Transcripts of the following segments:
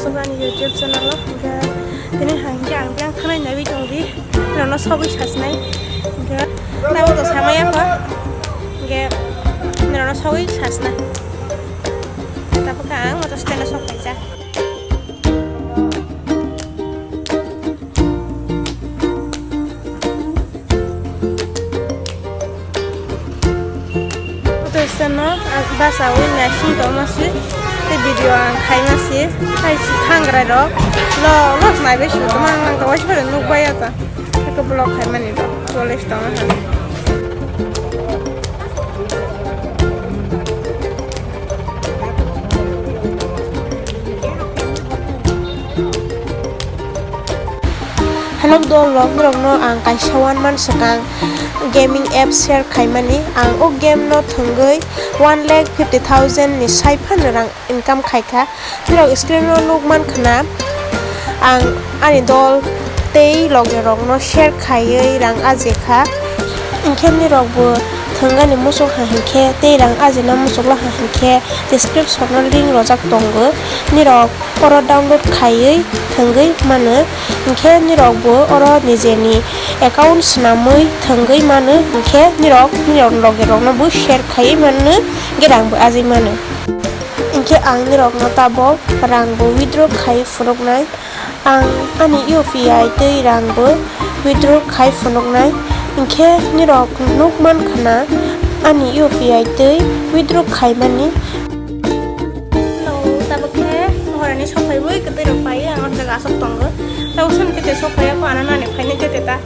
masuk ke YouTube channel lo hingga ini hanya yang kena nabi tunggu karena sobi khasnai hingga tahu tuh sama ya pak hingga karena sobi khasnai tapi kan mau stand up aja sana bahasa win nasi to masih di video ang kai masih kai si tanggra do lo mai be shu mang mang to wash pada nu baya ta ke blog kai mani do tulis to ha Hello do log no ang kai shawan man sakang gaming app share khaimani ang o game no thungai 1,50,000 ni saiphan rang income khaika tiro screen no lukman khana ang ani dol tei loge rong no share khaiei rang ajekha ingkhem ni rok bo thungani musuk ha hinkhe tei rang ajena musuk la ha hinkhe description no link rojak tongo ni rok oro download khaiei thungai mane ingkhe ni rok bo oro nijeni account snamui thungai mane ingkhe ni rok loge rok no bo share khaiei mane gerang bo aji mane ingkhe ang ni rok no tabo rang bo withdraw khai phunuknai ang ani UPI tei rang bo withdraw khai phunuknai ingkhe ni rok nukman khana ani UPI tei withdraw khai mani ini sopai boy kita rupai yang orang jaga asok tonggo tahu sen kita sopai aku anak ane paine kita ta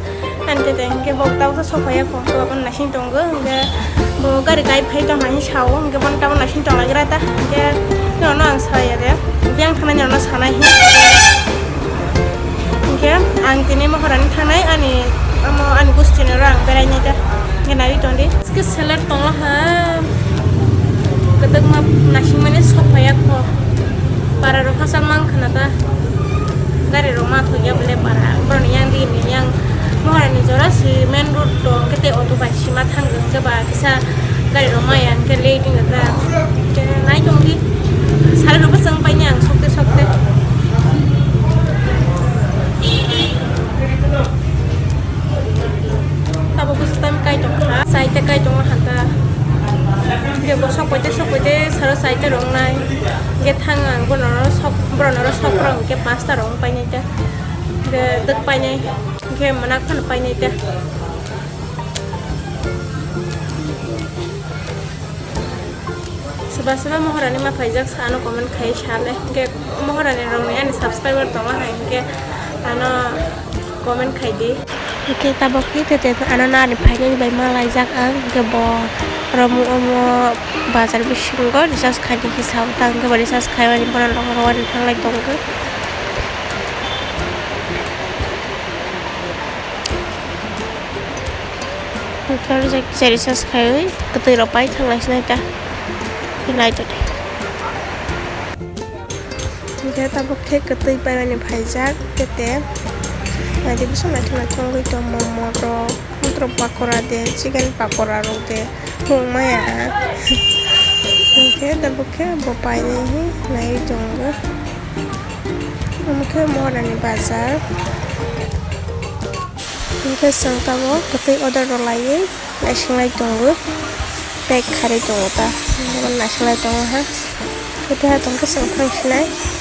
ante tengke bau tahu sa sopai aku tu apa nasi tonggo enggak bau gari gai pai tu hanya sawo enggak pun kamu nasi tong lagi rata enggak nono ang saya deh yang kena nono sana ini enggak angtini mau orang tanai ani mau ani gustin orang berani dah enggak nabi tondi sekali seller tonglah ha ketuk mah nasi mana sopai aku para ro pasal mang khanata gari ro ma thoya bole para bron yang di ni yang mohara ni jora si main road to kete auto ba sima thangeng ke ba kisa gari ro ma yang ke leading da ke nai jong di sare ro pasang pai nyang sokte tabo bus time kai jong ha sai te kai jong hanta dia bosok pote saro saite rong nai ge thangang bonoro sok rong ke pasta rong pai nei ta ge dak pai nei ge manak phan pai nei ta seba mohorani ma phaijak sano comment khai chale ge mohorani rong ani subscriber to ma hai ge ano comment khai di ke tabok ki te ano na ni phai nei bai ma lai jak ang ge bo Ramu omo bazar bisinggo disas khadi hisab tangga bari sas khaiwani pona longor thanglai tonggo Utar jadi sas khaiwi ketui ropai thanglai snai ta hilai to Nge tabok ke ketui paiwani bhaijak tete Jadi bisa macam-macam gitu momo ro untuk pakora de chicken pakora ro de maya oke tabuknya bopai ini naik tunggu mungkin mau ada di pasar mungkin sangka mau ketik order lain nasi lagi tunggu baik hari tunggu ta nasi lagi tunggu ha kita tunggu sangka nasi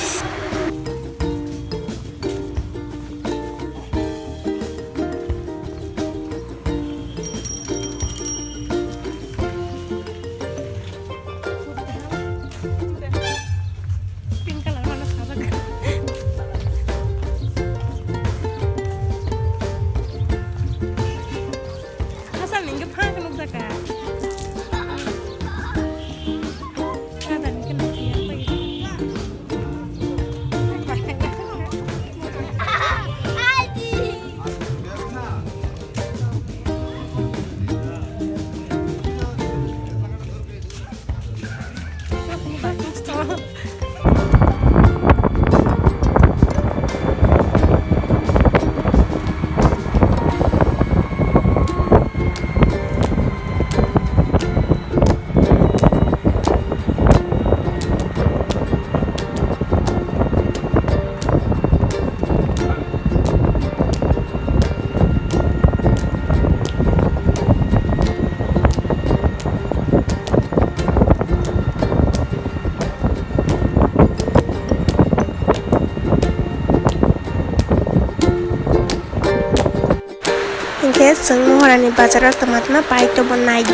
seng mohorani bazar temat-temat pai to bonai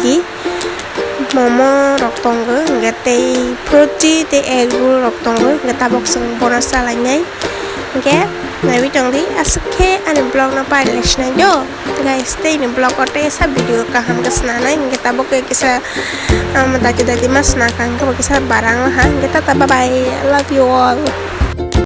momo rok tongo hingga tei fruity tei egg roll rok tongo hingga tabok seng bona salai hingga nabi tongdi asake ane blog na pai lesna jo guys tei ni blog ote sa video kaham kesnana hingga tabok ke kisa mata kita mas nakang ke kisa barang lah hingga tata bye bye, I love you all.